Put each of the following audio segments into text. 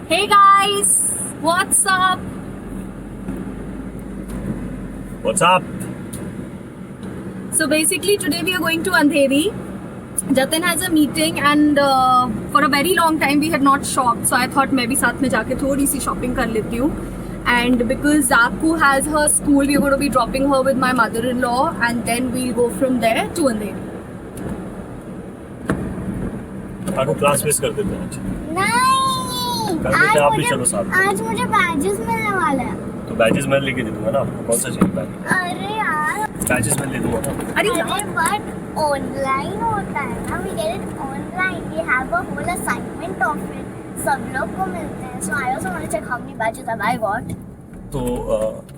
Hey guys, what's up? What's up? So basically today we are going to Andheri. Jatin has a meeting and for a very long time we had not shopped, so I thought maybe साथ में जाके थोड़ी सी shopping कर लेती हूँ. And because Zaku has her school, we are going to be dropping her with my mother-in-law and then we'll go from there to Andheri. आपको class miss कर देते हैं आज। नहीं, कर देते हैं, आप भी चलो साथ में। आज मुझे बैजेस मिलने वाला है। तो बैचेस मैं लेके दे दूंगा ना आपको। कौन सा चाहिए बैच? अरे यार, बैचेस मैं ले दूंगा ना। अरे बट ऑनलाइन होता है ना, we get it online, we have a whole assignment of it, सब लोग को मिलते हैं। So I also want to check how many batches have I got. तो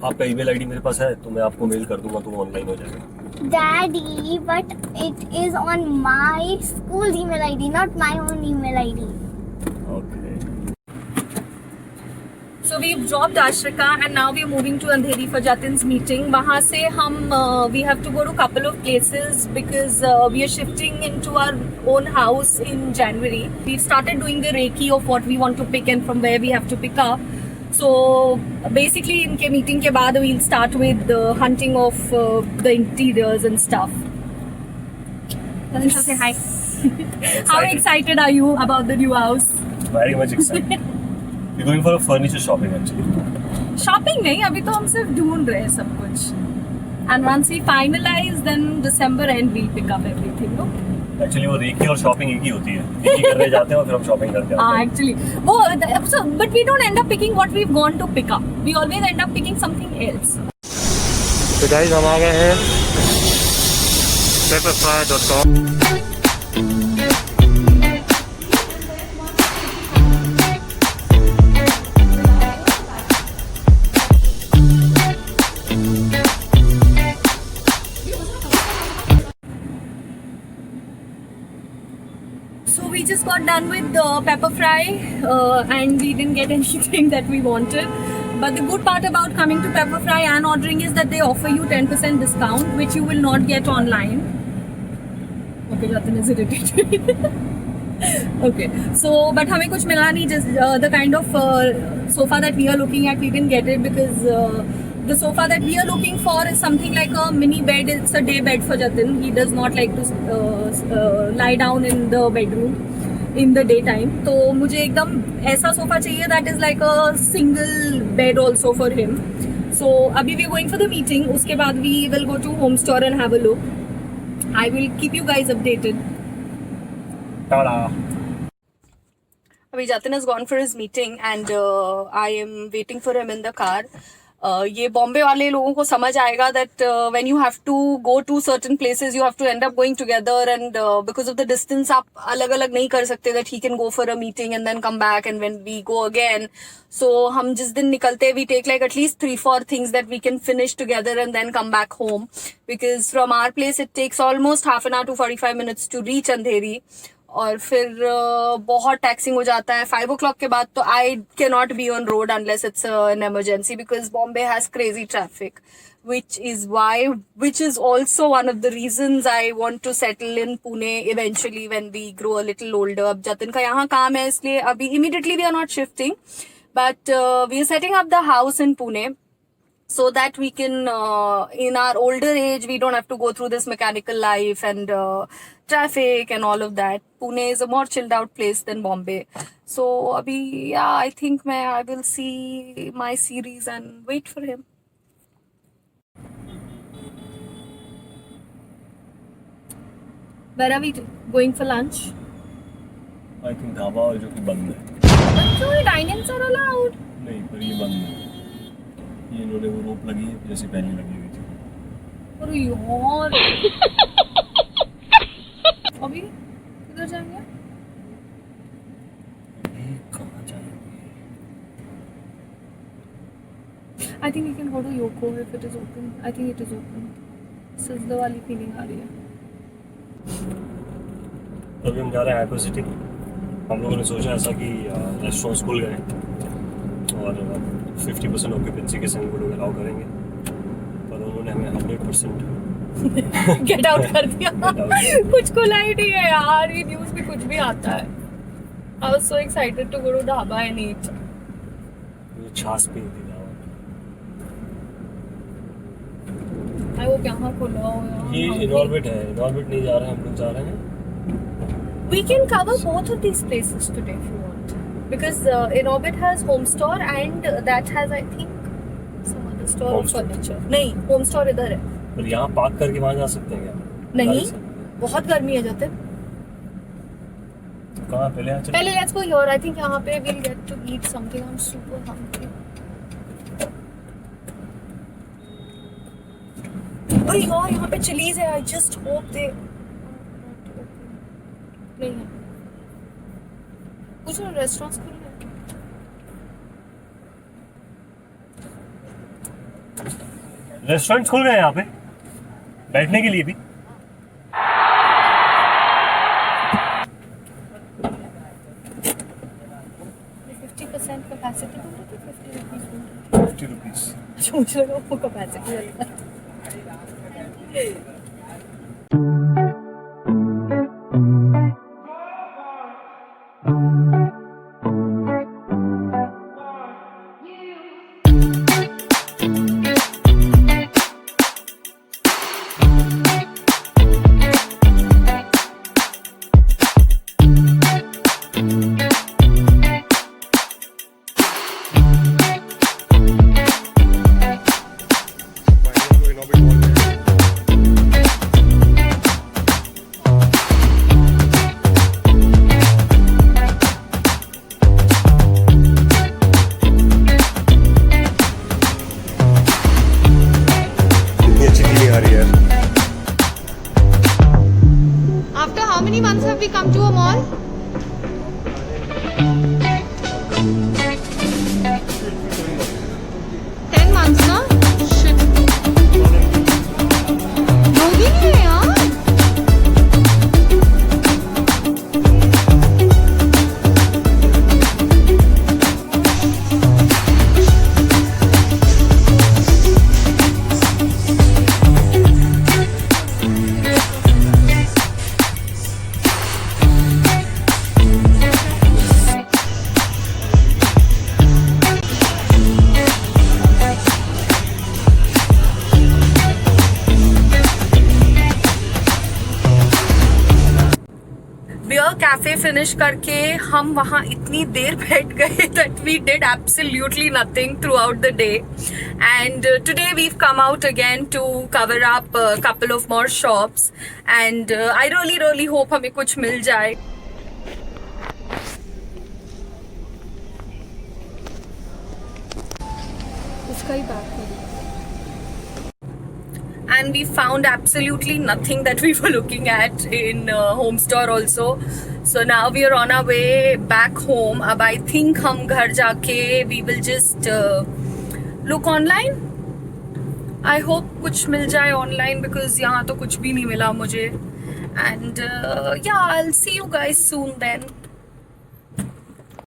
आपका ईमेल आईडी मेरे पास है, तो मैं आपको मेल कर दूंगा, तो वो ऑनलाइन हो जाएगा। Daddy, but it is on my school's email ID, not my own email ID. Okay. So we've dropped Ashrika and now we're moving to Andheri for Jatin's meeting. वहाँ से हम we have to go to couple of places because we are shifting into our own house in January. We've started doing the Reiki of what we want to pick and from where we have to pick up. So basically इनके meeting के बाद we'll start with the hunting of the interiors and stuff. Tanisha, say hi. How excited are you about the new house? Very much excited. We're going for a furniture shopping actually. Shopping नहीं, अभी तो हम सिर्फ ढूंढ रहे हैं सब कुछ. And once we finalize, then December end we'll pick up everything. No? Actually वो रेकी और शॉपिंग एक ही होती है। एक ही करने जाते हैं और फिर हम शॉपिंग करके आते हैं। Actually, so but we don't end up picking what we've gone to pick up. We always end up picking something else. तो गाइस हम आ गए हैं pepperfry.com। So we just got done with the pepper fry and we didn't get anything that we wanted. But the good part about coming to pepper fry and ordering is that they offer you 10% discount, which you will not get online. Okay, Jatin is irritated. Okay, so but हमें कुछ मिला नहीं. Just the kind of sofa that we are looking at, we didn't get it because the sofa that we are looking for is something like a mini bed. It's a day bed for Jatin. He does not like to lie down in the bedroom in the daytime. तो मुझे एकदम ऐसा sofa चाहिए that is like a single bed also for him. So अभी we are going for the meeting. उसके बाद we will go to home store and have a look. I will keep you guys updated. Ta-da! अभी Jatin has gone for his meeting and I am waiting for him in the car. ये बॉम्बे वाले लोगों को समझ आएगा that when you have to go to certain places you have to end up going together and because of the distance आप अलग अलग नहीं कर सकते that he can go for a meeting and then come back and when we go again. So हम जिस दिन निकलते we take like at least 3-4 things that we can finish together and then come back home because from our place it takes almost half an hour to 45 minutes to reach Andheri. और फिर बहुत taxing हो जाता है 5 o'clock के बाद. तो I can not be on road unless it's an emergency because Bombay has crazy traffic which is also one of the reasons I want to settle in Pune eventually when we grow a little older. अब जतिन का यहाँ काम है इसलिए अभी immediately we are not shifting but we are setting up the house in Pune so that we can in our older age we don't have to go through this mechanical life and traffic and all of that. Pune is a more chilled out place than Bombay. So abhi yeah, I think I will see my series and wait for him. Where are we going for lunch? I think dhaba जो कि बंद है। But क्यों dine-ins are allowed? नहीं, पर ये बंद है। ये इन्होंने वो रोप लगी है जैसे पहले लगी हुई थी। अरे यार अभी किधर जाएंगे? अभी कहाँ जाएंगे? I think we can go to Yoko if it is open. I think it is open. Sizzler वाली फीलिंग आ रही है. अभी हम जा रहे हैं एप्पल सिटी। हम लोगों ने सोचा ऐसा कि रेस्टोरेंट्स खुल गए और 50% ऑक्यूपेंसी के संग वो लोग अलाउ करेंगे, पर उन्होंने हमें 100% गेट आउट कर दिया. कुछ खुला ही नहीं है यार, ये न्यूज़ में कुछ भी आता है. I was so excited to go to dhaba and eat. मुझे छाछ पी थी दावा। I hope यहाँ खुला हो यार। ये इनऑर्बिट है, इनऑर्बिट नहीं जा रहे हैं, हम लोग जा रहे हैं। We can cover both of these places today if you want, because Inorbit has home store and that has, I think, some other store Home of store? furniture. नहीं, home store इधर है। पर यहाँ पार्क करके वहाँ जा सकते हैं क्या? नहीं, गाड़ी से? बहुत गर्मी है जाते। कहाँ पहले यहाँ चले? पहले let's go here. I think यहाँ पे we'll get to eat something. I'm super hungry. अरे यार यहाँ पे चिलीज है। I just hope they नहीं है। कुछ रेस्टोरेंट्स खुले हैं। रेस्टोरेंट खुल गए हैं यहाँ पे बैठने के लिए भी। 50% capacity बोल रहे थे, 50 rupees बोल रहे 50 रुपीज। थे। मुझे लगा वो capacity रहता है। After how many months have we come to a mall? months ना? Shit. लोग ही नहीं है यार। बियर कैफे फिनिश करके हम वहाँ इतनी देर बैठ गए that we did absolutely nothing throughout the day, and today we've come out again to cover up a couple of more shops, and I really hope हमें कुछ मिल जाए. उसका ही बात है. And we found absolutely nothing that we were looking at in home store also. So now we are on our way back home. अब I think हम घर जाके we will just look online. I hope कुछ मिल जाए online because यहाँ तो कुछ भी नहीं मिला मुझे. And yeah, I'll see you guys soon then.